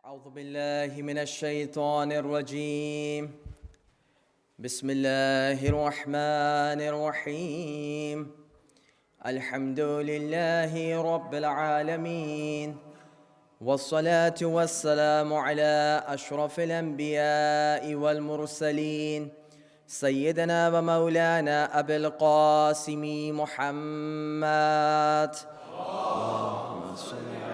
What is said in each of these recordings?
أعوذ بالله من الشيطان الرجيم. بسم الله الرحمن الرحيم. الحمد لله رب العالمين، والصلاة والسلام على أشرف الأنبياء والمرسلين، سيدنا ومولانا أبي القاسم محمد. اللهم صل على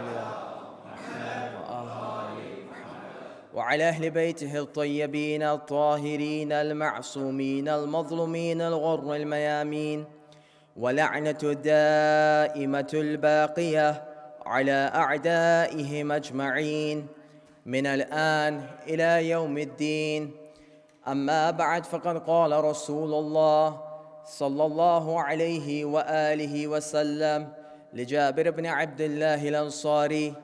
وعلى أهل بيته الطيبين الطاهرين المعصومين المظلومين الغر الميامين، ولعنة الدائمة الباقية على أعدائهم أجمعين من الآن إلى يوم الدين. أما بعد، فقد قال رسول الله صلى الله عليه وآله وسلم لجابر بن عبد الله الأنصاري: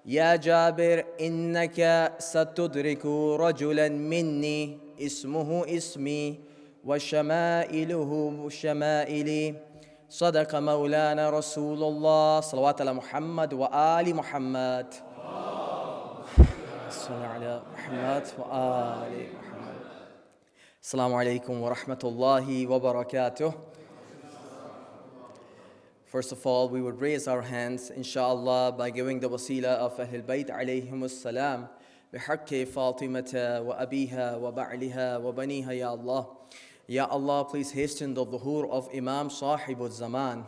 يا جابر، إنك ستدرك رجلا مني اسمه اسمي وشمائله شمائلي. صدق مولانا رسول الله صلوات على محمد وآل محمد. صل على محمد وآل محمد. السلام عليكم ورحمة الله وبركاته. First of all, we would raise our hands, inshallah, by giving the wasila of Ahl al-Bayt alayhim as-salam, بحق فاطمة وأبيها وبعلها وبنيها يا Allah. Ya Allah, please hasten the dhuhur of Imam Sahib al-Zaman.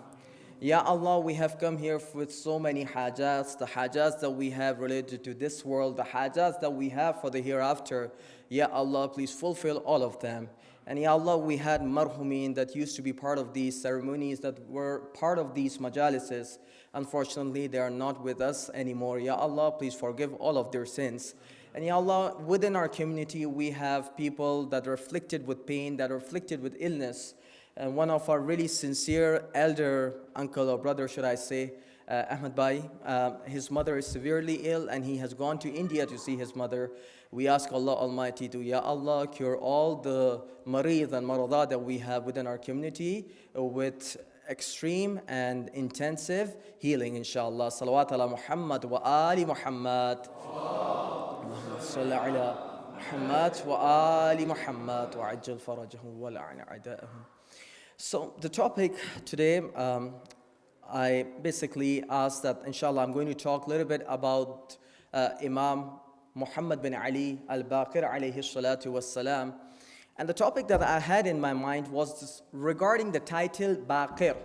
Ya Allah, we have come here with so many hajats, the hajats that we have related to this world, the hajats that we have for the hereafter. Ya Allah, please fulfill all of them. And Ya Allah, we had marhumin that used to be part of these ceremonies, that were part of these majalises. Unfortunately, they are not with us anymore. Ya Allah, please forgive all of their sins. And Ya Allah, within our community, we have people that are afflicted with pain, that are afflicted with illness. And one of our really sincere elder uncle or brother, should I say, Ahmed Bhai, his mother is severely ill and he has gone to India to see his mother. We ask Allah Almighty to, Ya Allah, cure all the marid and maradah that we have within our community with extreme and intensive healing, inshallah. Salawat ala Muhammad wa ali Muhammad. Allahumma salli ala Muhammad wa ali Muhammad wa ajjal farajahum wa la'ana a'da'ahum. So the topic today, I basically asked that, inshallah, I'm going to talk a little bit about Imam Muhammad bin Ali Al-Baqir alayhi salatu wassalam. And the topic that I had in my mind was regarding the title Baqir.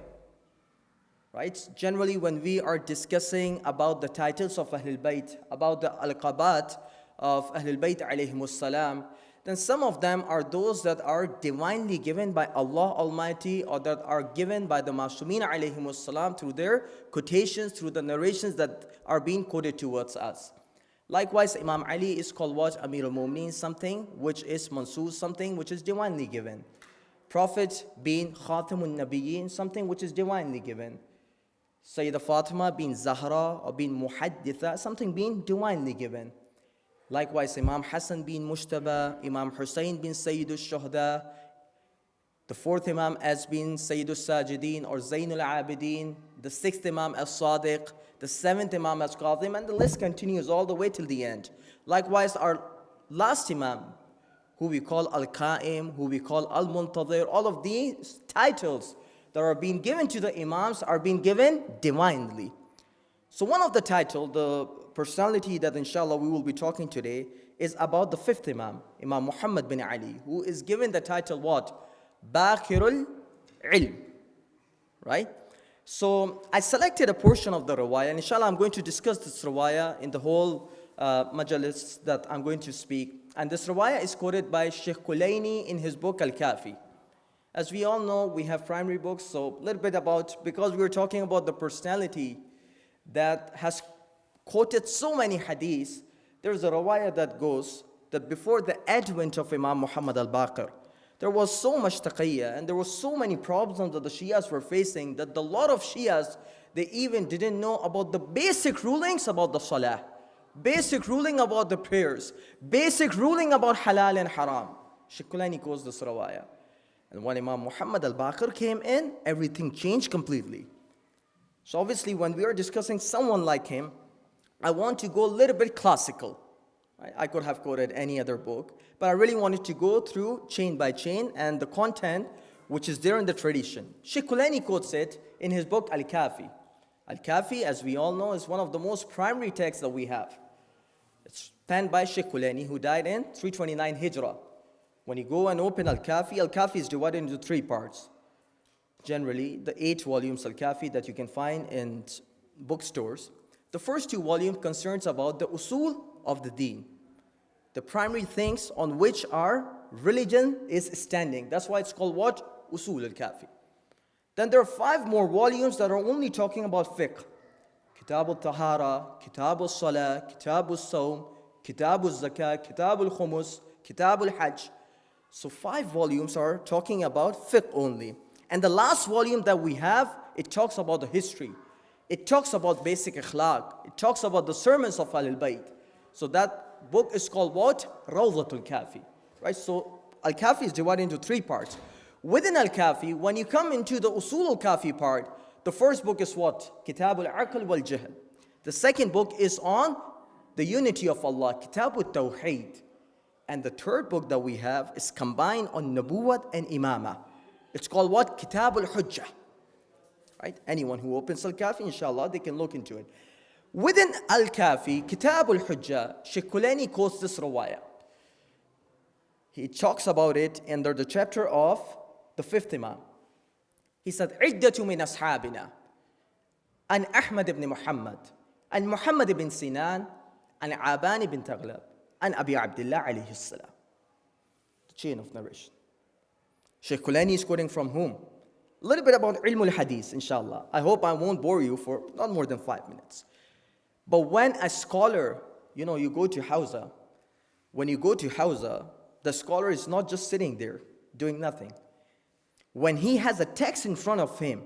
Right? Generally, when we are discussing about the titles of Ahlul Bayt, about the al-qabat of Ahlul Bayt alayhimus salam, then some of them are those that are divinely given by Allah Almighty, or that are given by the Masumeen alayhimus salam through their quotations, through the narrations that are being quoted towards us. Likewise, Imam Ali is called what? Amir al-Mu'mineen, something which is Mansoor, something which is divinely given. Prophet being Khatamun Nabiyyin, something which is divinely given. Sayyidah Fatima being Zahra or being Muhadditha, something being divinely given. Likewise, Imam Hassan bin Mushtaba, Imam Hussein bin Sayyidul Shuhada, the fourth Imam as being Sayyidul Sajideen or Zainul Abideen, the sixth Imam as Sadiq, the seventh Imam as Qadim, and the list continues all the way till the end. Likewise, our last Imam, who we call Al-Qa'im, who we call Al-Muntadhir, all of these titles that are being given to the Imams are being given divinely. So one of the titles, the personality that inshallah we will be talking today, is about the fifth Imam, Imam Muhammad bin Ali, who is given the title what? Baqirul Ilm. Right? So I selected a portion of the riwayah, and inshallah I'm going to discuss this riwayah in the whole majalis that I'm going to speak. And this riwayah is quoted by Sheikh Kulaini in his book Al-Kafi. As we all know, we have primary books, so a little bit about, because we were talking about the personality that has quoted so many hadiths, there's a riwayah that goes that before the advent of Imam Muhammad al-Baqir, there was so much taqiyya and there were so many problems that the Shias were facing that a lot of Shias, they even didn't know about the basic rulings about the salah, basic ruling about the prayers, basic ruling about halal and haram. Sheikh Kulaini quotes this riwayah. And when Imam Muhammad al-Baqir came in, everything changed completely. So obviously when we are discussing someone like him, I want to go a little bit classical. I could have quoted any other book, but I really wanted to go through chain by chain and the content which is there in the tradition. Sheikh Kulani quotes it in his book Al-Kafi. Al-Kafi, as we all know, is one of the most primary texts that we have. It's penned by Sheikh Kulani, who died in 329 Hijrah. When you go and open Al-Kafi is divided into 3 parts. Generally, the 8 volumes Al-Kafi that you can find in bookstores. The first 2 volumes concerns about the usul of the deen, the primary things on which our religion is standing. That's why it's called what? Usul al-Kafi. Then there are 5 more volumes that are only talking about fiqh. Kitab al-Tahara, Kitab al-Salah, Kitab al-Sawm, Kitab al-Zakah, Kitab al-Khumus, Kitab al-Hajj. So 5 volumes are talking about fiqh only. And the last volume that we have, it talks about the history. It talks about basic akhlaq. It talks about the sermons of Al-Bayt. So that book is called what? Rawdatul Kafi. Right? So Al-Kafi is divided into 3 parts. Within Al-Kafi, when you come into the Usul al-Kafi part, the first book is what? Kitab al-Aql wal-Jahl. The second book is on the unity of Allah, Kitab al-Tawheed. And the third book that we have is combined on Nabuwat and Imama. It's called what? Kitab al-Hujjah. Right? Anyone who opens Al-Kafi, inshallah, they can look into it. Within Al-Kafi, Kitab al-Hujjah, Sheikh Kulani quotes this rawaya. He talks about it under the chapter of the 5th Imam. He said, عِدَّةُ مِنْ أَصْحَابِنَا عن أحمد بن محمد عن محمد بن سنان عن عابان بن تغلب عن أبي عبد الله عليه السلام. The chain of narration. Sheikh Kulani is quoting from whom? A little bit about ilm al-hadith, inshallah. I hope I won't bore you for not more than 5 minutes. But when a scholar, you go to Hausa, when you go to Hausa, the scholar is not just sitting there doing nothing. When he has a text in front of him,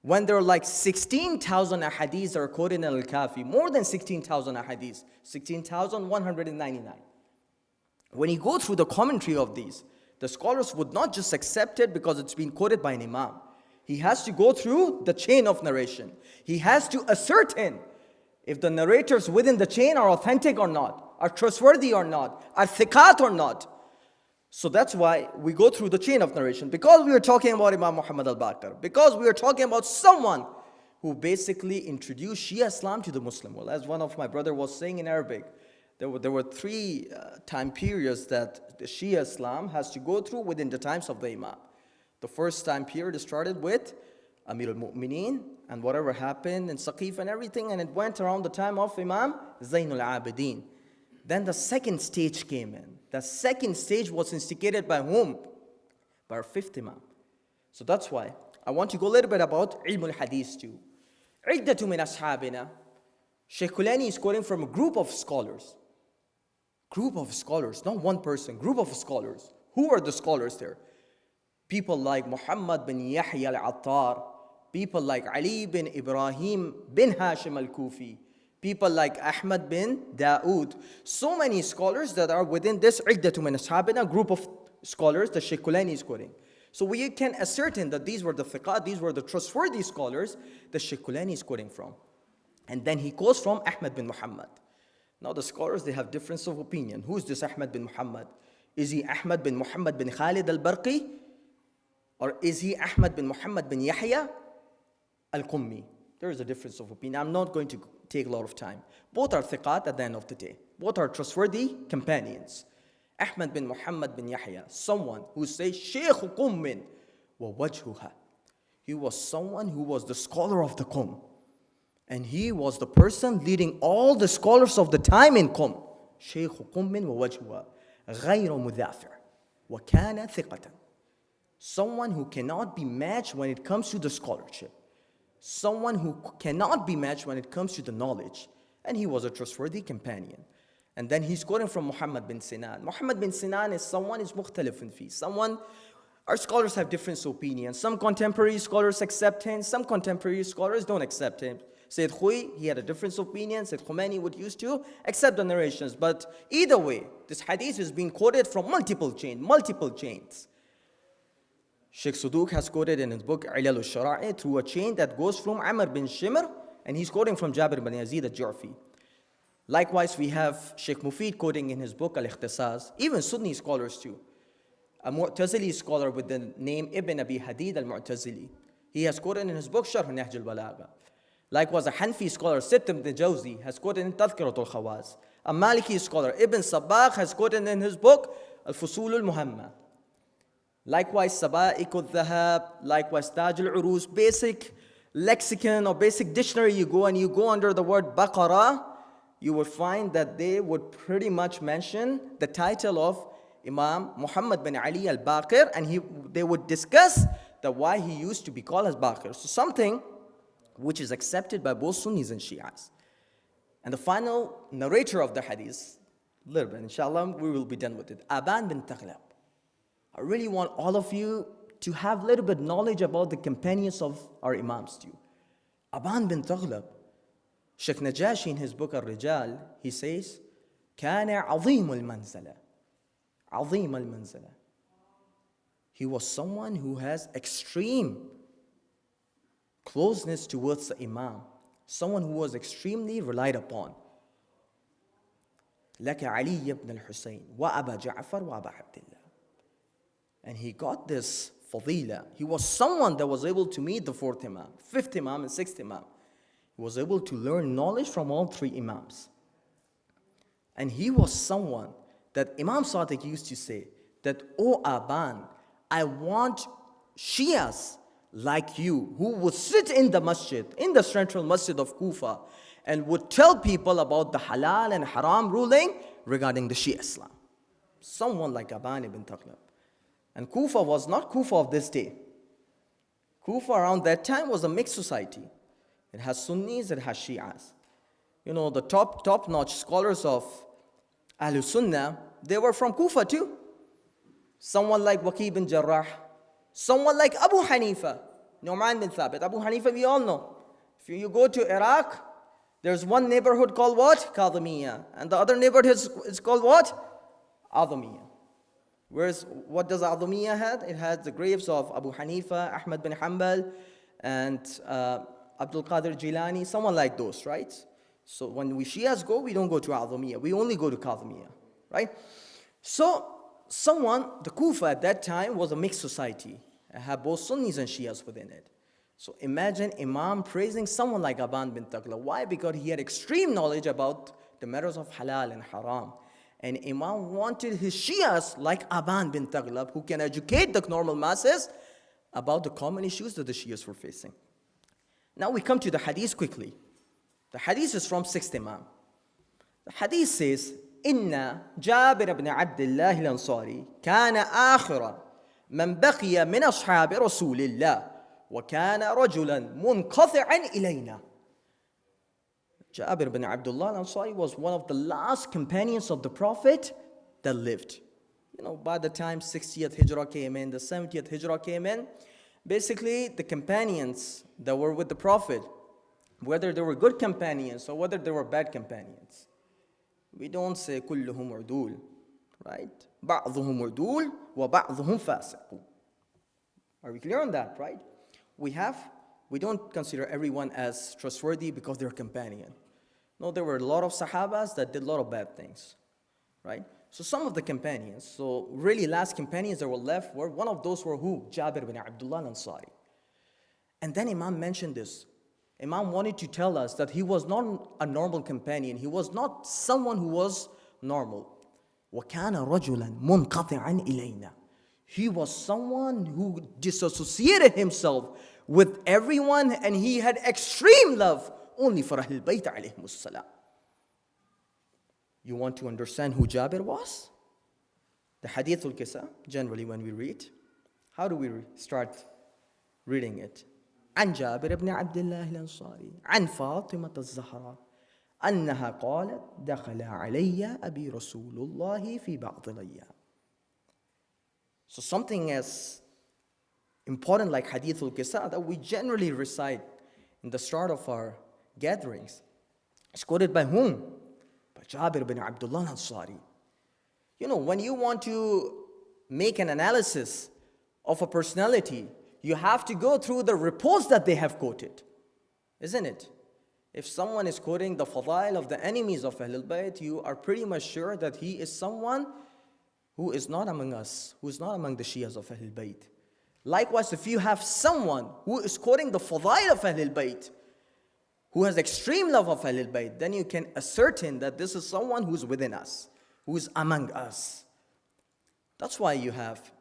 when there are like 16,000 ahadiths that are quoted in Al-Kafi, more than 16,000 ahadiths, 16,199. When you go through the commentary of these, the scholars would not just accept it because it's been quoted by an Imam. He has to go through the chain of narration. He has to ascertain if the narrators within the chain are authentic or not, are trustworthy or not, are thiqat or not. So that's why we go through the chain of narration. Because we are talking about Imam Muhammad Al-Baqir. Because we are talking about someone who basically introduced Shia Islam to the Muslim world. As one of my brother was saying in Arabic, there were 3 time periods that the Shia Islam has to go through within the times of the Imam. The first time period started with Amir al-Mu'mineen and whatever happened in Saqif and everything, and it went around the time of Imam Zainul Abidin. Then the second stage came in. The second stage was instigated by whom? By our 5th Imam. So that's why I want to go a little bit about ilm al-hadith too. عِدَّةُ مِنْ أَصْحَابِنَا. Sheikh Kulani is quoting from a group of scholars. Group of scholars, not one person, group of scholars. Who are the scholars there? People like Muhammad bin Yahya al-Attar, people like Ali bin Ibrahim bin Hashim al-Kufi, people like Ahmad bin Dawood. So many scholars that are within this عِدَّةُ مِنْ أَصْحَابِنَا group of scholars that Sheikh Kulani is quoting. So we can ascertain that these were the thiqat, these were the trustworthy scholars that Sheikh Kulani is quoting from. And then he quotes from Ahmad bin Muhammad. Now the scholars, they have difference of opinion. Who is this Ahmad bin Muhammad? Is he Ahmad bin Muhammad bin Khalid al-Barqi? Or is he Ahmad bin Muhammad bin Yahya al-Qummi? There is a difference of opinion. I'm not going to take a lot of time. Both are thiqat at the end of the day. Both are trustworthy companions. Ahmad bin Muhammad bin Yahya, someone who says, Shaykh Qummin wa wajhuha. He was someone who was the scholar of the Qum. And he was the person leading all the scholars of the time in Qum. Shaykh Qummin wa wajhuha. غير مدافع. وكان ثقة. Someone who cannot be matched when it comes to the scholarship. Someone who cannot be matched when it comes to the knowledge. And he was a trustworthy companion. And then he's quoting from Muhammad bin Sinan. Muhammad bin Sinan is someone is mukhtalifun fi. Someone, our scholars have different opinions. Some contemporary scholars accept him. Some contemporary scholars don't accept him. Sayyid Khouy, he had a different opinion. Sayyid Khomeini would used to accept the narrations. But either way, this hadith is being quoted from multiple chains. Sheikh Sudouk has quoted in his book Ilal al-Shara'i through a chain that goes from Amr bin Shimr, and he's quoting from Jabir bin Yazid al-Ju'fi. Likewise, we have Sheikh Mufid quoting in his book Al-Ikhtisas, even Sunni scholars too. A Mu'tazili scholar with the name Ibn Abi Hadid al-Mu'tazili. He has quoted in his book Sharh Nahj al-Balagha. Likewise, a Hanfi scholar, Sitt ibn Jawzi, has quoted in Tadhkiratul Khawaz. A Maliki scholar, Ibn Sabbagh, has quoted in his book Al-Fusul al-Muhamma. Likewise, Saba'iq al-Dhahab, likewise Taj al-Uruz, basic lexicon or basic dictionary you go under the word Baqarah, you will find that they would pretty much mention the title of Imam Muhammad bin Ali Al-Baqir, and they would discuss why he used to be called as Baqir. So something which is accepted by both Sunnis and Shias. And the final narrator of the hadith, a little bit, inshallah, we will be done with it. Aban bin Taghlab. I really want all of you to have a little bit knowledge about the companions of our Imams too. Aban bin Taghlab, Sheikh Najashi in his book Al-Rijal, he says, كان عظيم المنزلة. عظيم المنزلة. He was someone who has extreme closeness towards the Imam, someone who was extremely relied upon. لك علي ibn al-Husayn وأبا جعفر وأبا عبد الله. And he got this fadila. He was someone that was able to meet the fourth Imam, fifth Imam, and sixth Imam. He was able to learn knowledge from all three Imams. And he was someone that Imam Sadiq used to say that, "O Aban, I want Shias like you who would sit in the masjid, in the central masjid of Kufa, and would tell people about the halal and haram ruling regarding the Shia Islam." Someone like Aban ibn Taghlab. And Kufa was not Kufa of this day. Kufa around that time was a mixed society. It has Sunnis, it has Shias. You know, the top-notch scholars of Ahlul Sunnah, they were from Kufa too. Someone like Waqi bin Jarrah, someone like Abu Hanifa, Nu'man bin Thabit. Abu Hanifa, we all know. If you go to Iraq, there's one neighborhood called what? Kadhimiyya. And the other neighborhood is called what? Adhamiyya. Whereas, what does Adhamiyya have? It has the graves of Abu Hanifa, Ahmad bin Hanbal, and Abdul Qadir Jilani, someone like those, right? So when we Shias go, we don't go to Adhamiyya. We only go to Kadhimiyya, right? So, the Kufa at that time was a mixed society. It had both Sunnis and Shias within it. So imagine Imam praising someone like Aban bin Taghlab. Why? Because he had extreme knowledge about the matters of halal and haram. And Imam wanted his Shias like Aban bin Taghlab, who can educate the normal masses about the common issues that the Shias were facing. Now we come to the hadith quickly. The hadith is from 6th Imam. The hadith says, إن جابر بن عبد الله الأنصاري كان آخر من بقي من أصحاب رسول الله وكان رجلا منقطعا إلينا. Jabir bin Abdullah al-Ansari was one of the last companions of the Prophet that lived. You know, by the time 60th Hijrah came in, the 70th Hijrah came in, basically the companions that were with the Prophet, whether they were good companions or whether they were bad companions, we don't say كلهم عدول, right? بعضهم عدول وبعضهم فاسق. Are we clear on that, right? We don't consider everyone as trustworthy because they're a companion. No, there were a lot of Sahabas that did a lot of bad things, right? So some of the companions, so really last companions that were left were, one of those were who? Jabir bin Abdullah al-Ansari. And then Imam mentioned this. Imam wanted to tell us that he was not a normal companion. He was not someone who was normal. وَكَانَ رَجُلًا مُنْقَطِعًا إِلَيْنَا. He was someone who disassociated himself with everyone, and he had extreme love only for Ahl Bayt alayhimus salam. You want to understand who Jabir was? The Hadith al-Qisa, generally when we read, how do we start reading it? عن جابر بن عبد الله الأنصاري عن فاطمة الزهراء أنها قالت دخل علي أبي رسول الله في بعض الأيام. So something as important like Hadith al-Qisa that we generally recite in the start of our gatherings is quoted by whom? By Jabir bin Abdullah al-Ansari. You know, when you want to make an analysis of a personality, you have to go through the reports that they have quoted, isn't it? If someone is quoting the fadail of the enemies of Ahlul Bayt, you are pretty much sure that he is someone who is not among us, who is not among the Shias of Ahlul Bayt. Likewise, if you have someone who is quoting the fadail of Ahlul Bayt, who has extreme love of Ahlul Bayt, then you can ascertain that this is someone who is within us, who is among us. That's why you have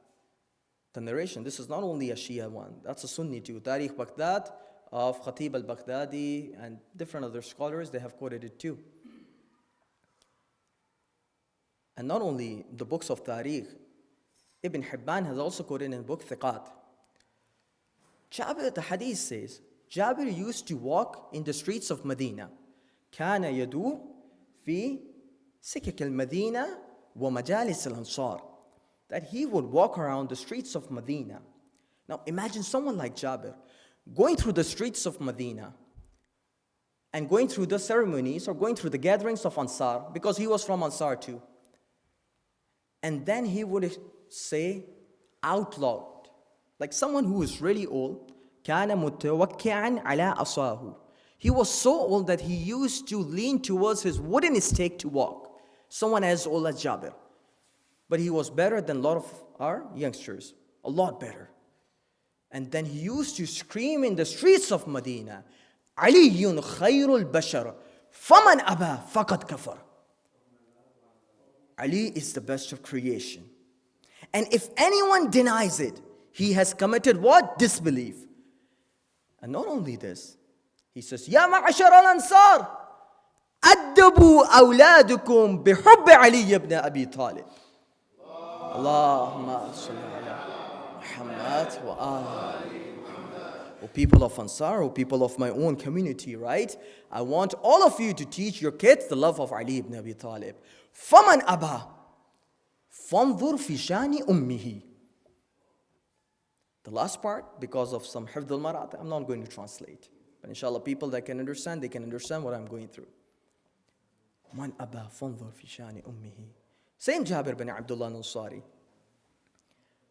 the narration. This is not only a Shia one, that's a Sunni too. Tariq Baghdad of Khatib al-Baghdadi and different other scholars, they have quoted it too. And not only the books of Tariq, Ibn Hibban has also quoted in the book Thiqat. Jabir, the hadith says, Jabir used to walk in the streets of Medina. كان يدور في سكك المدينة ومجالس الأنصار. That he would walk around the streets of Medina. Now imagine someone like Jabir going through the streets of Medina and going through the ceremonies or going through the gatherings of Ansar, because he was from Ansar too. And then he would say out loud, like someone who is really old, كان متوكئا على عصاه. He was so old that he used to lean towards his wooden stake to walk. Someone as old as Jabir. But he was better than a lot of our youngsters, a lot better. And then he used to scream in the streets of Medina, علي خير البشر فمن أبى فقد كفر. Ali is the best of creation. And if anyone denies it, he has committed what? Disbelief. And not only this, he says, يا معشر الأنصار أدبوا أولادكم بحب علي بن أبي طالب. اللهم صل على محمد وآل. O people of Ansar, O people of my own community, right? I want all of you to teach your kids the love of Ali ibn Abi Talib. فَمَنْ أَبَى فَانْظُرْ فِي شَانِ أُمِّهِ. The last part, because of some hifd al-marat, I'm not going to translate. But inshallah, people that can understand, they can understand what I'm going through. مَنْ أَبَى فَانْظُرْ فِي شَانِ أُمِّهِ. Same Jabir bin Abdullah al-Ansari,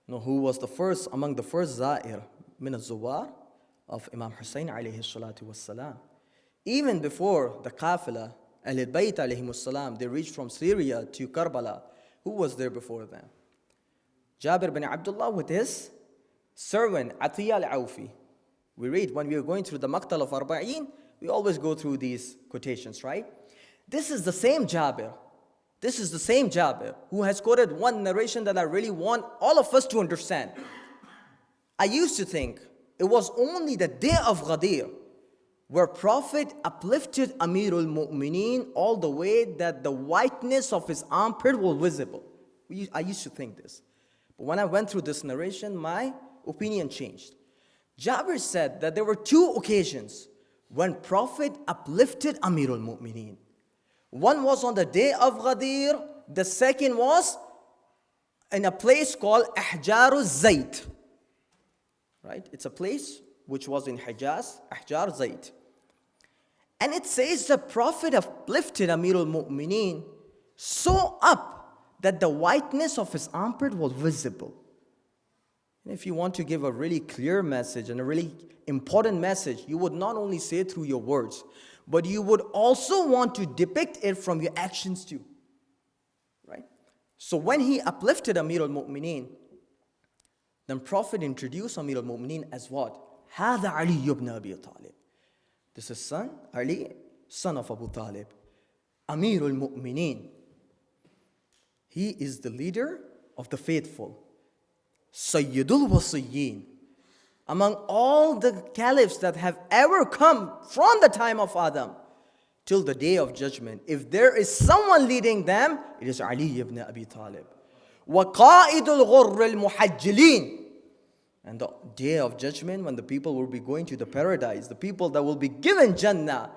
who was the first, among the first Za'ir min al-Zuwar of Imam Hussein alayhi salatu wassalam. Even before the Qafila, Ahl-Bayt alayhi wassalam, they reached from Syria to Karbala. Who was there before them? Jabir bin Abdullah with his servant Atiyah al-Awfi. We read when we are going through the Maqtal of Arba'in, we always go through these quotations, right? This is the same Jabir. This is the same Jabir who has quoted one narration that I really want all of us to understand. I used to think it was only the day of Ghadir where Prophet uplifted Amirul Mu'mineen all the way that the whiteness of his armpit was visible. I used to think this. But when I went through this narration, my opinion changed. Jabir said that there were two occasions when Prophet uplifted Amirul Mu'mineen. One was on the day of Ghadir. The second was in a place called Ahjar Zaid. Right? It's a place which was in Hijaz, Ahjar Zaid. And it says the Prophet uplifted Amirul Mu'mineen so up that the whiteness of his armpit was visible. And if you want to give a really clear message and a really important message, you would not only say it through your words, but you would also want to depict it from your actions too. Right? So when he uplifted Amir al-Mu'mineen, then Prophet introduced Amir al-Mu'mineen as what? هذا علي ibn Abi Talib. This is son, Ali, son of Abu Talib. Amir al-Mu'mineen. He is the leader of the faithful. Sayyidul Wasiyyin. Among all the caliphs that have ever come from the time of Adam till the day of judgment, if there is someone leading them, it is Ali ibn Abi Talib. وَقَائِدُ الْغُرِّ الْمُحَجِّلِينَ. And the day of judgment, when the people will be going to the paradise, the people that will be given Jannah,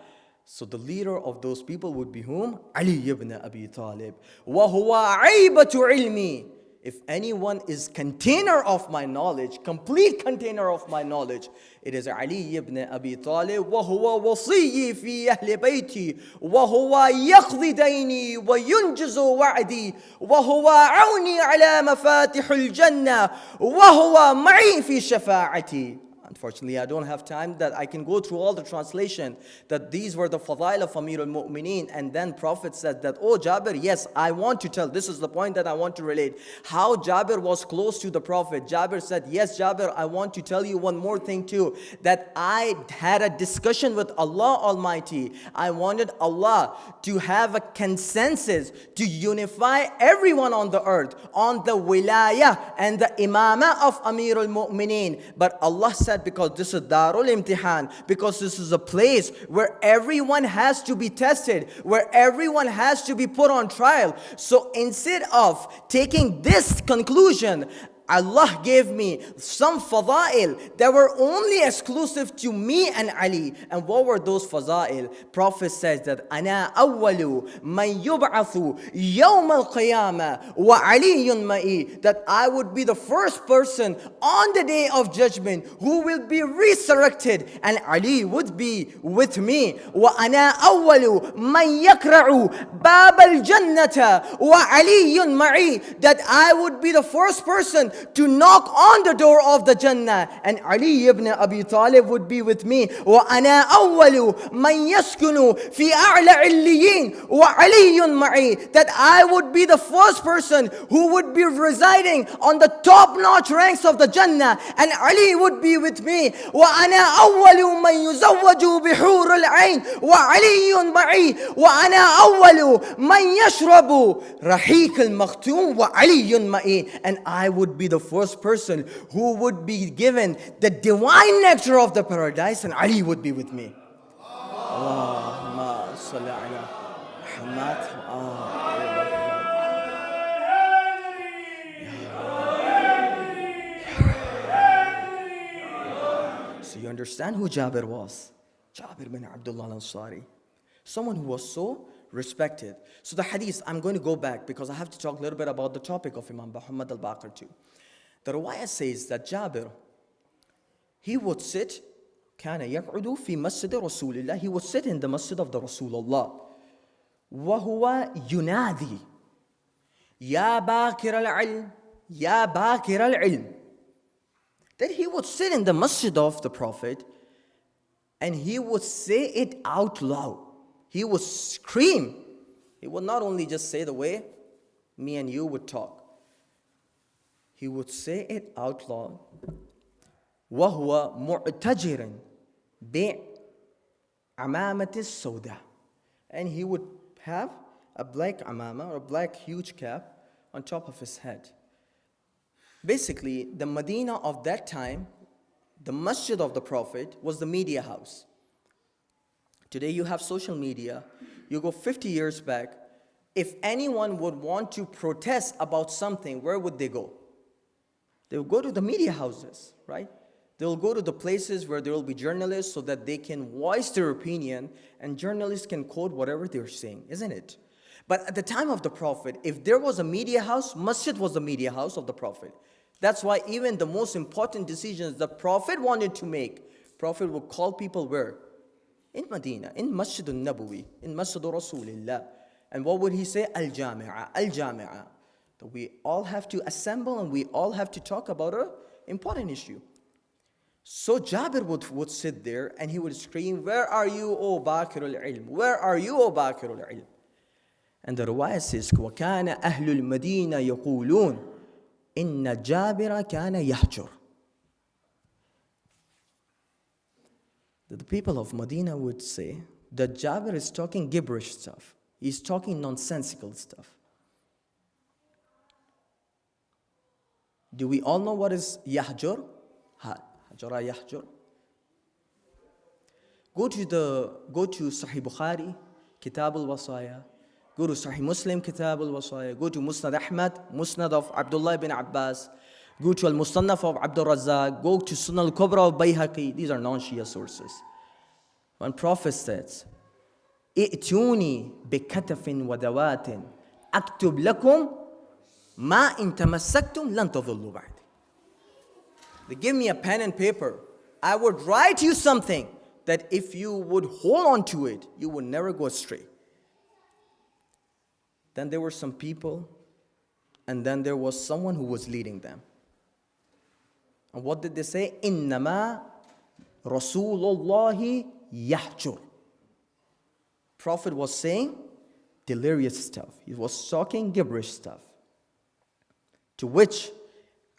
so the leader of those people would be whom? Ali ibn Abi Talib. وَهُوَ عَيْبَةُ عِلْمِي. If anyone is container of my knowledge, complete container of my knowledge, it is Ali ibn Abi Talib. وَهُوَ وَصِيِّي فِي أَهْلِ بَيْتِي وَهُوَ يَقْضِي دَيْنِي وَيُنْجِزُ وَعْدِي وَهُوَ عَوْنِي عَلَى مَفَاتِحِ الْجَنَّةِ وَهُوَ مَعِي فِي شَفَاعَتِي. Unfortunately, I don't have time that I can go through all the translation, that these were the fadail of Amir al-Mu'mineen. And then Prophet said that, oh Jabir, yes, I want to tell, this is the point that I want to relate, how Jabir was close to the Prophet. Jabir said, yes Jabir, I want to tell you one more thing too, that I had a discussion with Allah Almighty. I wanted Allah to have a consensus to unify everyone on the earth on the wilayah and the imamah of Amir al-Mu'mineen. But Allah said, because this is Darul Imtihan, because this is a place where everyone has to be tested, where everyone has to be put on trial. So instead of taking this conclusion, Allah gave me some fadail that were only exclusive to me and Ali. And what were those fadail? Prophet says that أنا أول من يبعث يوم القيامة وعلي معي, that I would be the first person on the day of judgment who will be resurrected, and Ali would be with me. وأنا أول من يقرع باب الجنة وعلي معي, that I would be the first person to knock on the door of the Jannah, and Ali ibn Abi Talib would be with me. وَأَنَا أَوَّلُ مَنْ يَسْكُنُ فِي أَعْلَى عِلِّيِّينَ وَعَلِيٌّ مَعِي, that I would be the first person who would be residing on the top-notch ranks of the Jannah, and Ali would be with me. وَأَنَا أَوَّلُ مَنْ يُزَوَّجُ بِحُورِ الْعَيْنِ وَعَلِيٌّ مَعِي وَأَنَا أَوَّلُ مَنْ يَشْرَبُ رَحِيقَ الْمَخْتُومِ وَعَلِيٌّ مَعِي, and I would be the first person who would be given the divine nectar of the paradise, and Ali would be with me. Allahumma salli ala Muhammad. So you understand who Jabir was? Jabir bin Abdullah al-Ansari. Someone who was so respected. So the hadith, I'm going to go back because I have to talk a little bit about the topic of Imam Muhammad al-Baqir too. The riwayah says that Jabir, he would sit, كان يقعد في مسجد رسول الله, he would sit in the masjid of the Rasulullah, وهو ينادي يا باكر العلم يا باكر العلم, that he would sit in the masjid of the Prophet and he would say it out loud. He would scream. He would not only just say the way me and you would talk. He would say it out loud. وَهُوَ مُعْتَجِرٌ بِعَمَامَةِ السَّوْدَةِ, and he would have a black amama, or a black huge cap on top of his head. Basically, the Medina of that time, the masjid of the Prophet, was the media house. Today you have social media. You go 50 years back. If anyone would want to protest about something, where would they go? They will go to the media houses, right? They will go to the places where there will be journalists so that they can voice their opinion, and journalists can quote whatever they're saying, isn't it? But at the time of the Prophet, if there was a media house, masjid was the media house of the Prophet. That's why even the most important decisions the Prophet wanted to make, Prophet would call people where? In Medina, in Masjid al-Nabawi, in Masjid Rasulillah. And what would he say? Al-Jami'ah, Al-Jami'ah. We all have to assemble and we all have to talk about an important issue. So Jabir would sit there and he would scream, where are you, O Baqir al-Ilm? Where are you, O Baqir al-Ilm? And the riwayah says, وَكَانَ أَهْلُ الْمَدِينَ يَقُولُونَ إِنَّ جَابِرَ كَانَ يَحْجُرُ. The people of Medina would say that Jabir is talking gibberish stuff. He's talking nonsensical stuff. Do we all know what is yahjur? Hajara yahjur. Go to Sahih Bukhari, Kitab al-Wasaya. Go to Sahih Muslim, Kitab al-Wasaya. Go to Musnad Ahmad, Musnad of Abdullah ibn Abbas. Go to Al-Mustannaf of Abdul Razzaq. Go to Sunan al-Kubra of Bayhaqi. These are non-Shia sources. When Prophet says, "I'tuni bikatafin wa dawatin, aktub lakum ma in tamassaktum lan tadhillu ba'di." They give me a pen and paper. I would write you something that if you would hold on to it, you would never go astray. Then there were some people, and then there was someone who was leading them. And what did they say? إِنَّمَا Rasulullahi yahjur. Prophet was saying delirious stuff. He was talking gibberish stuff. To which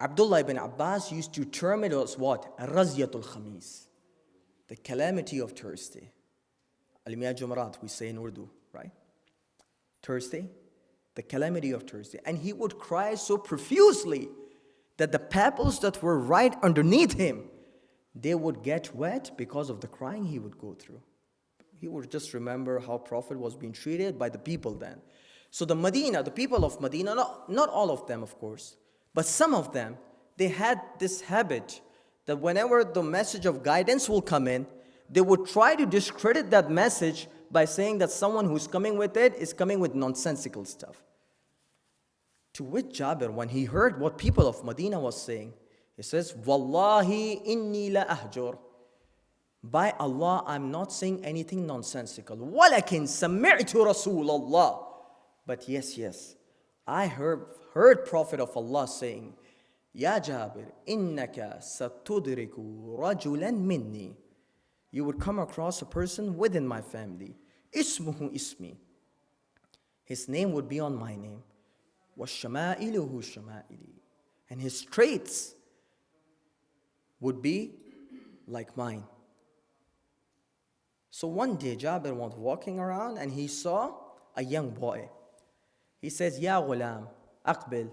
Abdullah ibn Abbas used to term it as what? Razyatul Khamis. The calamity of Thursday. Al-Miyah Jumarat, we say in Urdu, right? Thursday, the calamity of Thursday. And he would cry so profusely that the pebbles that were right underneath him, they would get wet because of the crying he would go through. He would just remember how Prophet was being treated by the people then. So the people of Medina, not all of them of course, but some of them, they had this habit that whenever the message of guidance will come in, they would try to discredit that message by saying that someone who's coming with it is coming with nonsensical stuff. To which Jabir, when he heard what people of Medina was saying, he says, Wallahi inni la ahjur. By Allah, I'm not saying anything nonsensical. Walakin sami'tu Rasulallah. But yes, I heard Prophet of Allah saying, Ya Jabir, innaka satudriku rajulan minni. You would come across a person within my family. Ismuhu ismi. His name would be on my name. وَالشَّمَائِلُهُ شَمَائِلِي. And his traits would be like mine. So one day Jabir was walking around and he saw a young boy. He says, Ya ghulam, aqbil,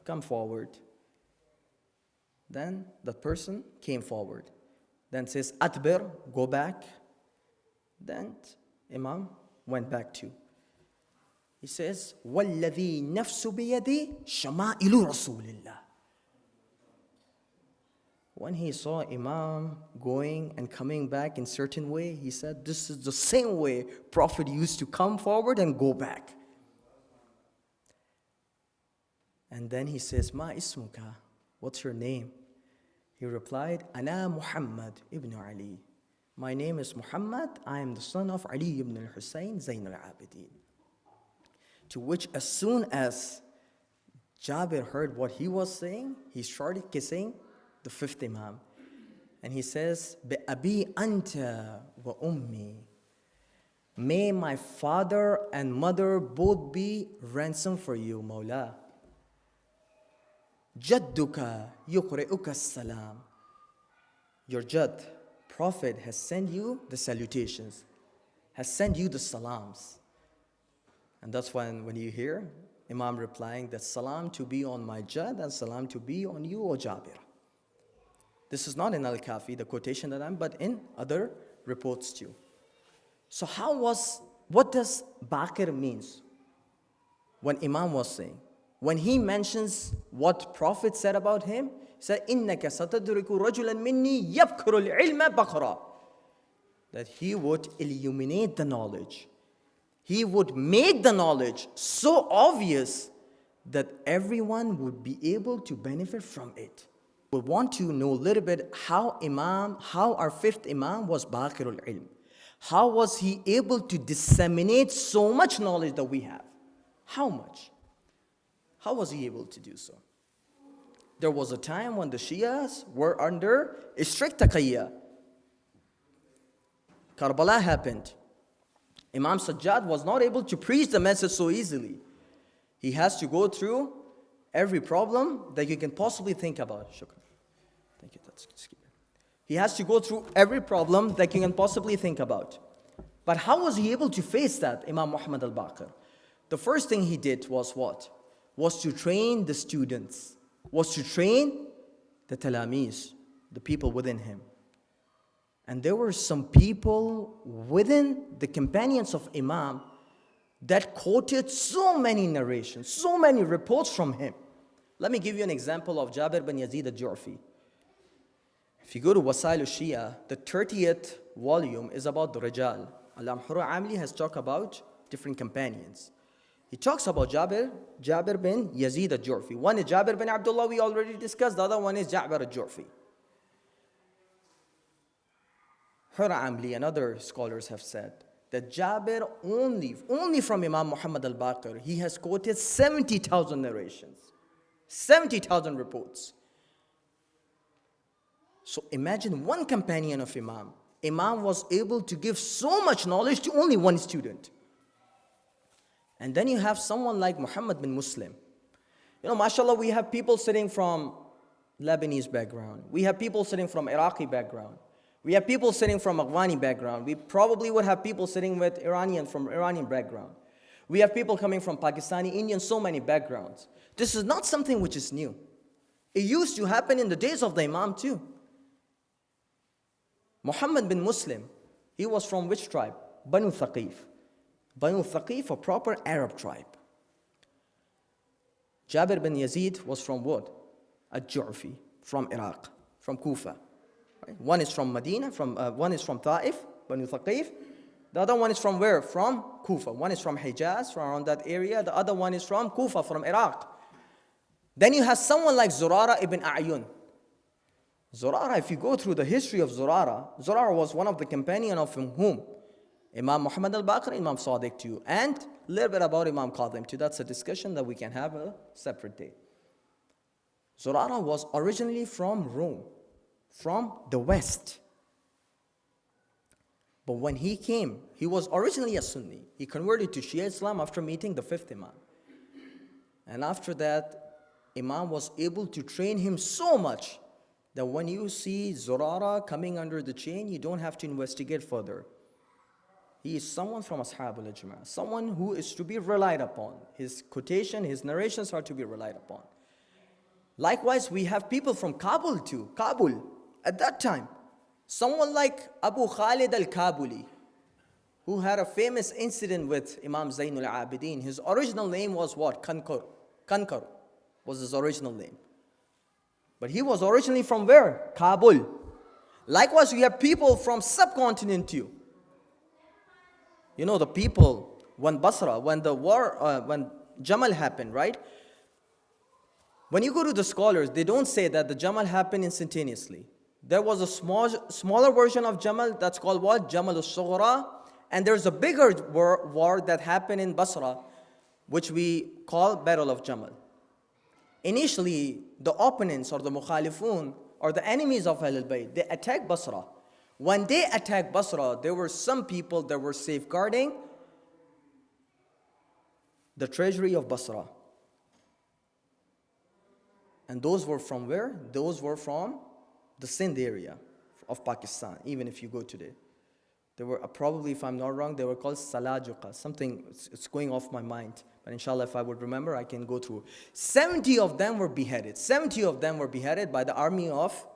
come forward. Then that person came forward. Then says, Adbir, go back. Then Imam went back too. He says, وَالَّذِي نَفْسُ بِيَدِي شَمَائِلُ رَسُولِ اللَّهِ. When he saw Imam going and coming back in certain way, he said, this is the same way Prophet used to come forward and go back. And then he says, Ma ismuka, what's your name? He replied, Ana Muhammad ibn Ali. My name is Muhammad, I am the son of Ali ibn al-Hussein, Zain al-Abidin. To which as soon as Jabir heard what he was saying, he started kissing the fifth Imam. And he says, Bi anta wa ummi. May my father and mother both be ransom for you, Mawla. Jadduka yuqri'uka salam. Your Jad, Prophet, has sent you the salutations, has sent you the salams. And that's when you hear Imam replying that salam to be on my Jad and salam to be on you, O Jabir. This is not in Al-Kafi, the quotation that but in other reports too. So what does Baqir means when Imam was saying? When he mentions what Prophet said about him, he said, إِنَّكَ سَتَدْرِكُ رَجُلًا مِنِّي يَبْكُرُ الْعِلْمَ بَقْرًا. That he would illuminate the knowledge. He would make the knowledge so obvious that everyone would be able to benefit from it. We want to know a little bit how our fifth Imam was Baqirul Ilm. How was he able to disseminate so much knowledge that we have? How much? How was he able to do so? There was a time when the Shias were under a strict taqiyya. Karbala happened. Imam Sajjad was not able to preach the message so easily. He has to go through every problem that you can possibly think about. Shukran. Thank you. He has to go through every problem that you can possibly think about. But how was he able to face that, Imam Muhammad al-Baqir? The first thing he did was what? Was to train the students, was to train the talamis, the people within him. And there were some people within the companions of Imam that quoted so many narrations, so many reports from him. Let me give you an example of Jabir bin Yazid al-Ju'fi. If you go to Wasail al-Shia, the 30th volume is about the Rijal. Al-Amhur Amli has talked about different companions. He talks about Jabir bin Yazid al-Ju'fi. One is Jabir bin Abdullah, we already discussed. The other one is Ja'bar al-Ju'fi. Hura Amli and other scholars have said that Jabir only from Imam Muhammad al-Baqir, he has quoted 70,000 narrations, 70,000 reports. So imagine one companion of Imam. Imam was able to give so much knowledge to only one student. And then you have someone like Muhammad bin Muslim. You know, mashallah, we have people sitting from Lebanese background. We have people sitting from Iraqi background. We have people sitting from Afghani background. We probably would have people sitting with from Iranian background. We have people coming from Pakistani, Indian, so many backgrounds. This is not something which is new. It used to happen in the days of the Imam too. Muhammad bin Muslim, he was from which tribe? Banu Thaqif. Banu Thaqif, a proper Arab tribe. Jabir bin Yazid was from what? Al-Ju'fi, from Iraq, from Kufa. Right? One is from Medina, one is from Ta'if, Banu Thaqif. The other one is from where? From Kufa. One is from Hijaz, from around that area. The other one is from Kufa, from Iraq. Then you have someone like Zurara ibn A'yun. Zurara, if you go through the history of Zurara, Zurara was one of the companions of whom? Imam Muhammad Al-Baqir, Imam Sadiq too. And a little bit about Imam Qadim too. That's a discussion that we can have a separate day. Zurara was originally from Rome, from the West. But when he came, he was originally a Sunni. He converted to Shia Islam after meeting the fifth Imam. And after that, Imam was able to train him so much that when you see Zurara coming under the chain, you don't have to investigate further. He is someone from Ashab al-Ijma', someone who is to be relied upon. His quotation, his narrations are to be relied upon. Likewise, we have people from Kabul too. Kabul, at that time. Someone like Abu Khalid al-Kabuli, who had a famous incident with Imam Zain al-Abidin. His original name was what? Kankar. Kankar was his original name. But he was originally from where? Kabul. Likewise, we have people from subcontinent too. You know, the people, when Basra, when the war, when Jamal happened, right? When you go to the scholars, they don't say that the Jamal happened instantaneously. There was a smaller version of Jamal that's called what? Jamal al-Sughra. And there's a bigger war that happened in Basra, which we call Battle of Jamal. Initially, the opponents or the mukhalifun or the enemies of Ahlul Bayt, they attacked Basra. When they attacked Basra, there were some people that were safeguarding the treasury of Basra. And those were from where? Those were from the Sindh area of Pakistan, even if you go today. They were probably, if I'm not wrong, they were called Salajuqa. Something, it's going off my mind. But inshallah, if I would remember, I can go through. 70 of them were beheaded. 70 of them were beheaded by the army of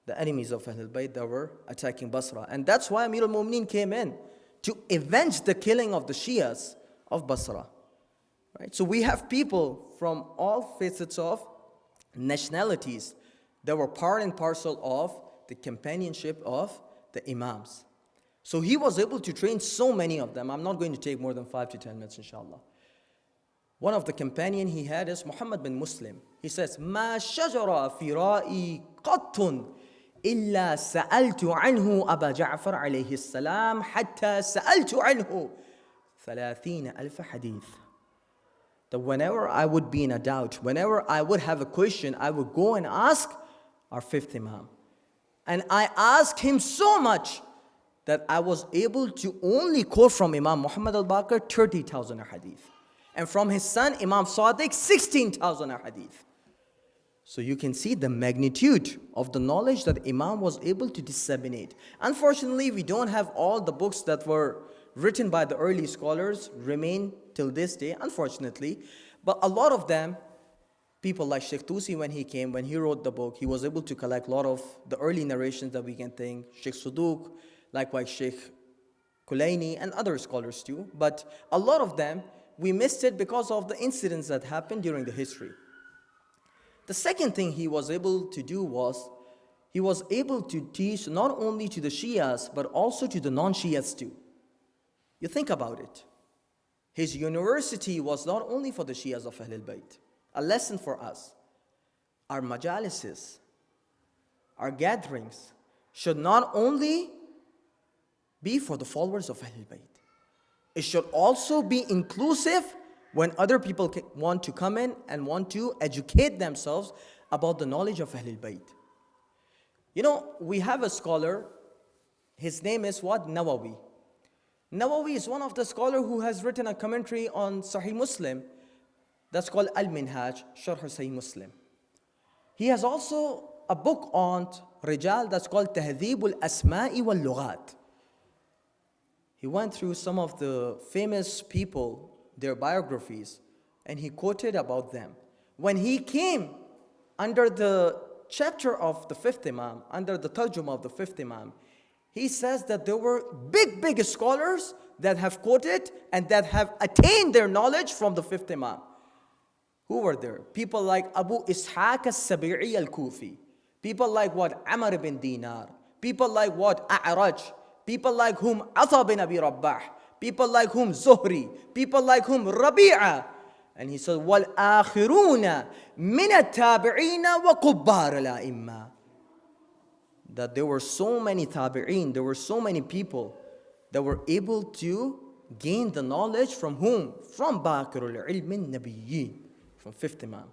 the enemies of Ahlul Bayt that were attacking Basra. And that's why Amir al-Mu'mineen came in, to avenge the killing of the Shias of Basra. Right? So we have people from all facets of nationalities that were part and parcel of the companionship of the Imams. So he was able to train so many of them. I'm not going to take more than 5 to 10 minutes, inshallah. One of the companion he had is Muhammad bin Muslim. He says, "Ma shajara fi ra'i qattun illa sa'altu anhu Aba Ja'far alayhi salam hatta sa'altu anhu 30,000 hadith." That whenever I would be in a doubt, whenever I would have a question, I would go and ask our fifth Imam. And I asked him so much that I was able to only quote from Imam Muhammad al-Baqir 30,000 hadith. And from his son, Imam Sadiq, 16,000 hadith. So you can see the magnitude of the knowledge that Imam was able to disseminate. Unfortunately, we don't have all the books that were written by the early scholars remain till this day, unfortunately. But a lot of them, people like Sheikh Tusi, when he came, when he wrote the book, he was able to collect a lot of the early narrations that we can think. Sheikh Suduq, likewise Sheikh Kulaini, and other scholars too. But a lot of them, we missed it because of the incidents that happened during the history. The second thing he was able to do was, he was able to teach not only to the Shias, but also to the non-Shias too. You think about it. His university was not only for the Shias of Ahlul Bayt. A lesson for us. Our majalises, our gatherings should not only be for the followers of Ahlul Bayt. It should also be inclusive when other people want to come in and want to educate themselves about the knowledge of Ahlul Bayt. You know, we have a scholar, his name is what? Nawawi. Nawawi is one of the scholars who has written a commentary on Sahih Muslim that's called Al-Minhaj, Sharh Sahih Muslim. He has also a book on Rijal that's called Tahdhib al-Asma'i wal-Lughat. He went through some of the famous people, their biographies, and he quoted about them. When he came under the chapter of the fifth Imam, under the tarjuma of the fifth Imam, he says that there were big scholars that have quoted and that have attained their knowledge from the fifth Imam. Who were there? People like Abu Ishaq al-Sabi'i al-Kufi. People like what? Amr ibn Dinar. People like what? A'raj. People like whom? Atha bin Abi Rabbah. People like whom? Zuhri. People like whom? Rabi'a. And he said, وَالْآخِرُونَ مِنَ التَّابِعِينَ وَقُبَّارَ الْأَئِمَّةِ. That there were so many tabi'een, there were so many people that were able to gain the knowledge from whom? From Baqir al-Ilm al-Nabiyyin, from fifth Imam.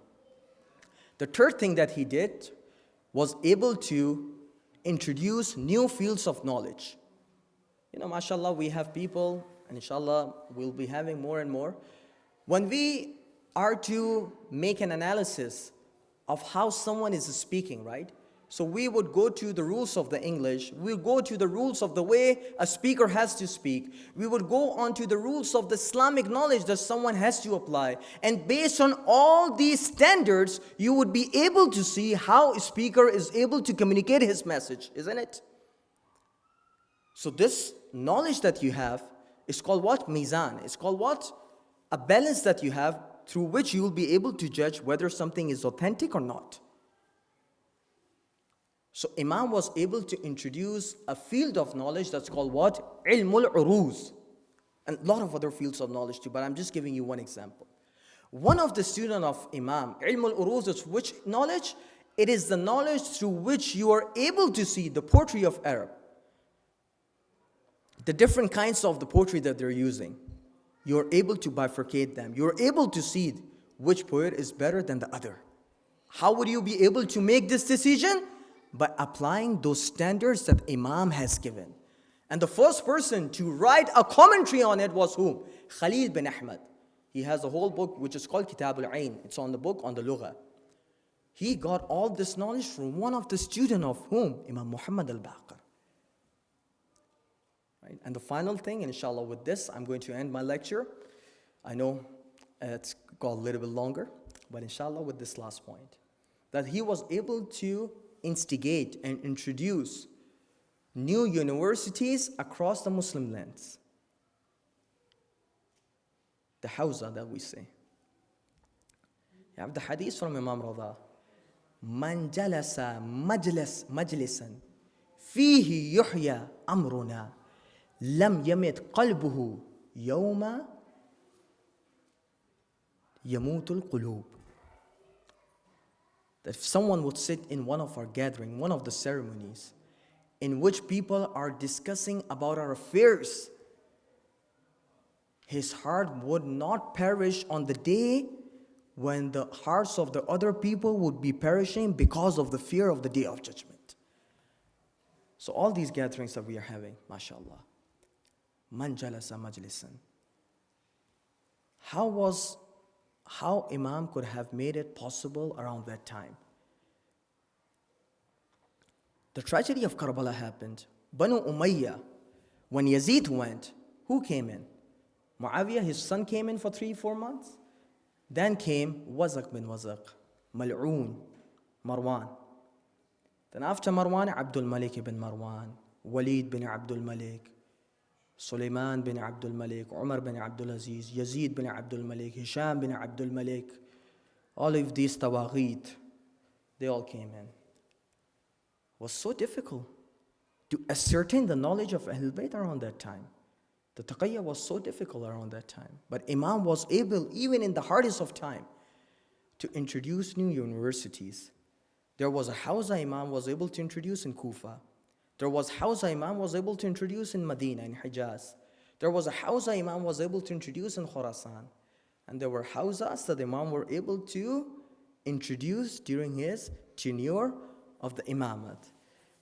The third thing that he did was able to introduce new fields of knowledge. You know, mashallah, we have people, and inshallah, we'll be having more and more. When we are to make an analysis of how someone is speaking, right? So we would go to the rules of the English. We'll go to the rules of the way a speaker has to speak. We would go on to the rules of the Islamic knowledge that someone has to apply. And based on all these standards, you would be able to see how a speaker is able to communicate his message, isn't it? So this knowledge that you have is called what? Mizan. It's called what? A balance that you have through which you will be able to judge whether something is authentic or not. So Imam was able to introduce a field of knowledge that's called what? Ilmul Uruz. And a lot of other fields of knowledge too, but I'm just giving you one example. One of the students of Imam, Ilmul Uruz, is which knowledge? It is the knowledge through which you are able to see the poetry of Arab. The different kinds of the poetry that they're using. You're able to bifurcate them. You're able to see which poet is better than the other. How would you be able to make this decision? By applying those standards that Imam has given. And the first person to write a commentary on it was whom? Khalil bin Ahmad. He has a whole book which is called Kitab al-Ain. It's on the book on the Lugha. He got all this knowledge from one of the students of whom? Imam Muhammad al-Baqir. Right? And the final thing, and inshallah with this, I'm going to end my lecture. I know it's got a little bit longer, but inshallah with this last point. That he was able to instigate and introduce new universities across the Muslim lands. The Hawza that we say. You have the hadith from Imam Rada. Man jalasa majlisan fihi yuhya amruna lam yamit qalbuhu yawma yamutul qulub. That if someone would sit in one of our gatherings, one of the ceremonies, in which people are discussing about our affairs, his heart would not perish on the day when the hearts of the other people would be perishing because of the fear of the day of judgment. So all these gatherings that we are having, mashallah, man jalasa majlisan. How Imam could have made it possible around that time. The tragedy of Karbala happened. Banu Umayyah, when Yazid went, who came in? Muawiyah, his son, came in for 3-4 months. Then came Wazaq bin Wazaq, Mal'oon, Marwan. Then after Marwan, Abdul Malik ibn Marwan, Walid bin Abdul Malik, Sulaiman bin Abdul Malik, Umar bin Abdul Aziz, Yazid bin Abdul Malik, Hisham bin Abdul Malik, all of these tawaghit, they all came in. It was so difficult to ascertain the knowledge of Ahlul Bayt around that time. The taqiyya was so difficult around that time. But Imam was able, even in the hardest of time, to introduce new universities. There was a Hawza Imam was able to introduce in Kufa. There was Hawza Imam was able to introduce in Medina, in Hijaz. There was a Hawza Imam was able to introduce in Khurasan. And there were Hawzas that Imam were able to introduce during his tenure of the Imamat.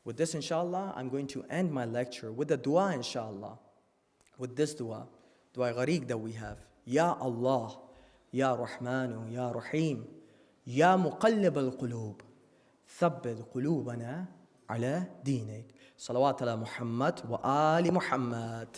With this, inshallah, I'm going to end my lecture with a dua, inshallah. With this dua ghareeq that we have. Ya Allah, Ya Rahmanu, Ya Rahim, Ya Muqallib al-Qulub, Thabbit qulubana ala dinik. Salawat ala Muhammad wa ali Muhammad.